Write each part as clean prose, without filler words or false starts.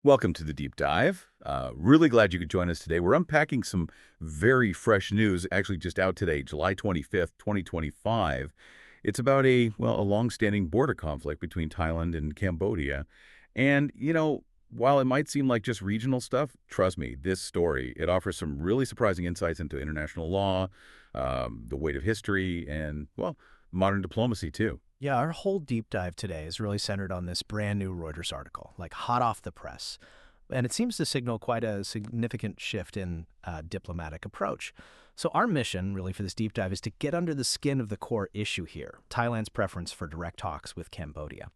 Welcome to the deep dive. Really glad you could join us today. We're unpacking some very fresh news, actually just out today, July 25th, 2025. It's about a long-standing border conflict between Thailand and Cambodia. And, while it might seem like just regional stuff, trust me, this story, it offers some really surprising insights into international law, the weight of history, and, modern diplomacy, too. Yeah, our whole deep dive today is really centered on this brand new Reuters article, like hot off the press. And it seems to signal quite a significant shift in diplomatic approach. So our mission, really, for this deep dive is to get under the skin of the core issue here, Thailand's preference for direct talks with Cambodia.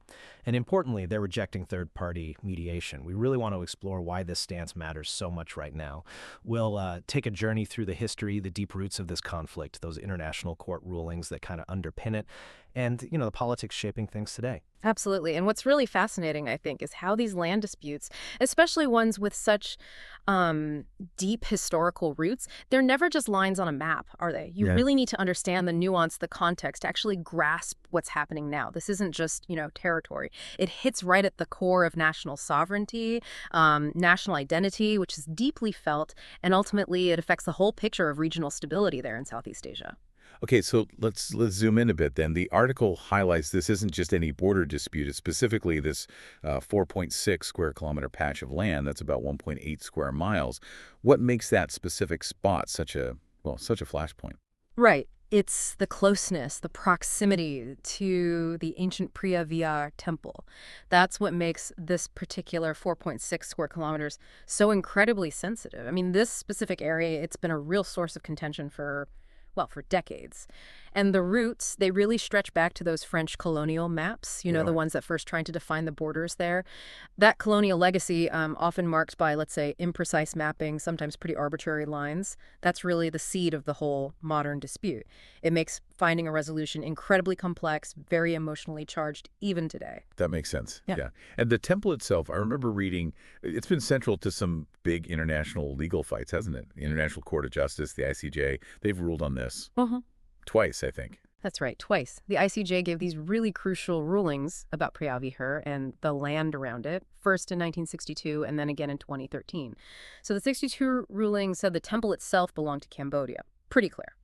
And importantly, they're rejecting third-party mediation. We really want to explore why this stance matters so much right now. We'll take a journey through the history, the deep roots of this conflict, those international court rulings that kind of underpin it, and, the politics shaping things today. Absolutely. And what's really fascinating, I think, is how these land disputes, especially ones with such deep historical roots, they're never just lines on a map, are they? You Yeah. really need to understand the nuance, the context, to actually grasp what's happening now. This isn't just, territory. It hits right at the core of national sovereignty, national identity, which is deeply felt, and ultimately it affects the whole picture of regional stability there in Southeast Asia. Okay, so let's zoom in a bit then. The article highlights this isn't just any border dispute. It's specifically this 4.6 square kilometer patch of land that's about 1.8 square miles. What makes that specific spot such a flashpoint? Right. It's the closeness, the proximity to the ancient Priya Vihar temple. That's what makes this particular 4.6 square kilometers so incredibly sensitive. I mean, this specific area, it's been a real source of contention for decades. And the roots, they really stretch back to those French colonial maps, Yeah. the ones that first tried to define the borders there. That colonial legacy, often marked by, let's say, imprecise mapping, sometimes pretty arbitrary lines, that's really the seed of the whole modern dispute. It makes finding a resolution incredibly complex, very emotionally charged, even today. That makes sense. Yeah. Yeah. And the temple itself, I remember reading, it's been central to some big international legal fights, hasn't it? The International Court of Justice, the ICJ, they've ruled on this twice, I think. That's right, twice. The ICJ gave these really crucial rulings about Preah and the land around it, first in 1962 and then again in 2013. So the 62 ruling said the temple itself belonged to Cambodia. Pretty clear.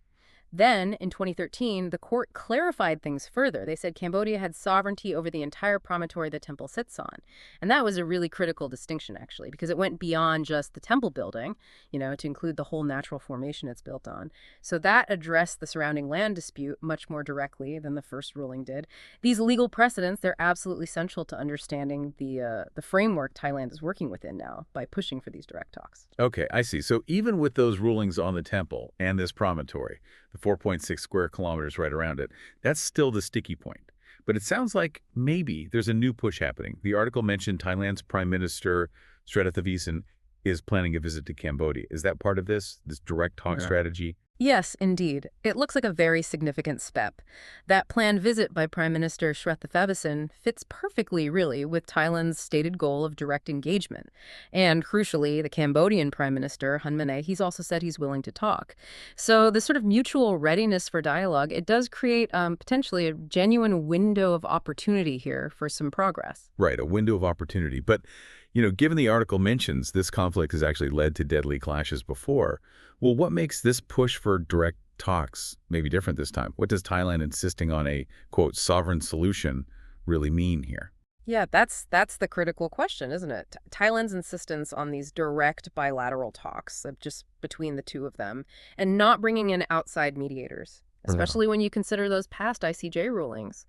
Then, in 2013, the court clarified things further. They said Cambodia had sovereignty over the entire promontory the temple sits on. And that was a really critical distinction, actually, because it went beyond just the temple building, to include the whole natural formation it's built on. So that addressed the surrounding land dispute much more directly than the first ruling did. These legal precedents, they're absolutely central to understanding the framework Thailand is working within now by pushing for these direct talks. Okay, I see. So even with those rulings on the temple and this promontory, the 4.6 square kilometers right around it, that's still the sticky point. But it sounds like maybe there's a new push happening. The article mentioned Thailand's Prime Minister, Srettha Thavisin, is planning a visit to Cambodia. Is that part of this direct talk strategy? Yes, indeed. It looks like a very significant step. That planned visit by Prime Minister Srettha Thavisin fits perfectly, really, with Thailand's stated goal of direct engagement. And crucially, the Cambodian Prime Minister, Hun Manet, he's also said he's willing to talk. So the sort of mutual readiness for dialogue, it does create potentially a genuine window of opportunity here for some progress. Right, a window of opportunity. But, given the article mentions this conflict has actually led to deadly clashes before, well, what makes this push for direct talks maybe different this time? What does Thailand insisting on a, quote, sovereign solution really mean here? Yeah, that's the critical question, isn't it? Thailand's insistence on these direct bilateral talks, just between the two of them, and not bringing in outside mediators, especially when you consider those past ICJ rulings.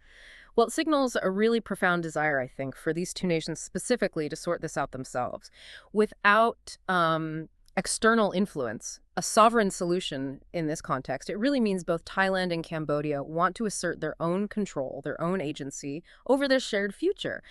Well, it signals a really profound desire, I think, for these two nations specifically to sort this out themselves. Without external influence, a sovereign solution in this context, it really means both Thailand and Cambodia want to assert their own control, their own agency over their shared future,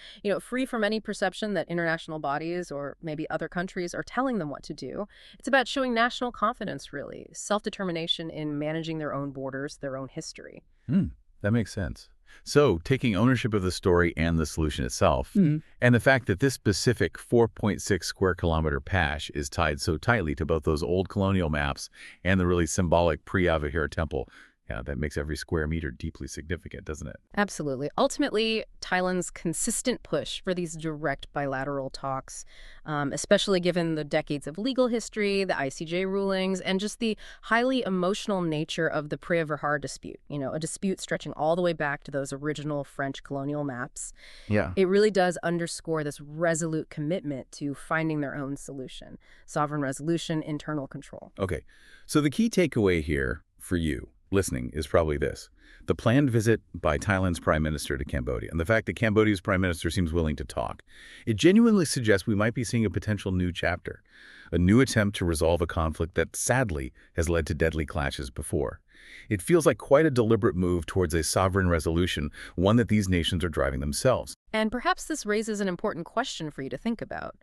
free from any perception that international bodies or maybe other countries are telling them what to do. It's about showing national confidence, really, self-determination in managing their own borders, their own history. That makes sense. So, taking ownership of the story and the solution itself, and the fact that this specific 4.6 square kilometer patch is tied so tightly to both those old colonial maps and the really symbolic Preah Vihear temple, Yeah, that makes every square meter deeply significant, doesn't it? Absolutely. Ultimately, Thailand's consistent push for these direct bilateral talks, especially given the decades of legal history, the ICJ rulings, and just the highly emotional nature of the Preah-Vihear dispute, a dispute stretching all the way back to those original French colonial maps. Yeah. It really does underscore this resolute commitment to finding their own solution: sovereign resolution, internal control. Okay, so the key takeaway here for you listening is probably this. The planned visit by Thailand's prime minister to Cambodia, and the fact that Cambodia's prime minister seems willing to talk, it genuinely suggests we might be seeing a potential new chapter, a new attempt to resolve a conflict that sadly has led to deadly clashes before. It feels like quite a deliberate move towards a sovereign resolution, one that these nations are driving themselves. And perhaps this raises an important question for you to think about.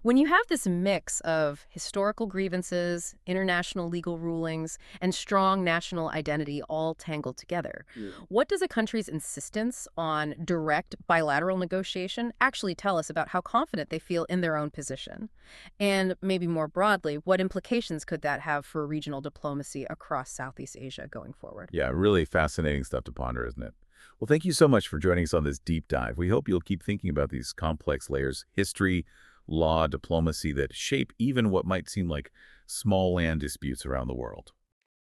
When you have this mix of historical grievances, international legal rulings, and strong national identity all tangled together, what does a country's insistence on direct bilateral negotiation actually tell us about how confident they feel in their own position? And maybe more broadly, what implications could that have for regional diplomacy across Southeast Asia going forward? Yeah, really fascinating stuff to ponder, isn't it? Well, thank you so much for joining us on this deep dive. We hope you'll keep thinking about these complex layers: history, law, diplomacy, that shape even what might seem like small land disputes around the world.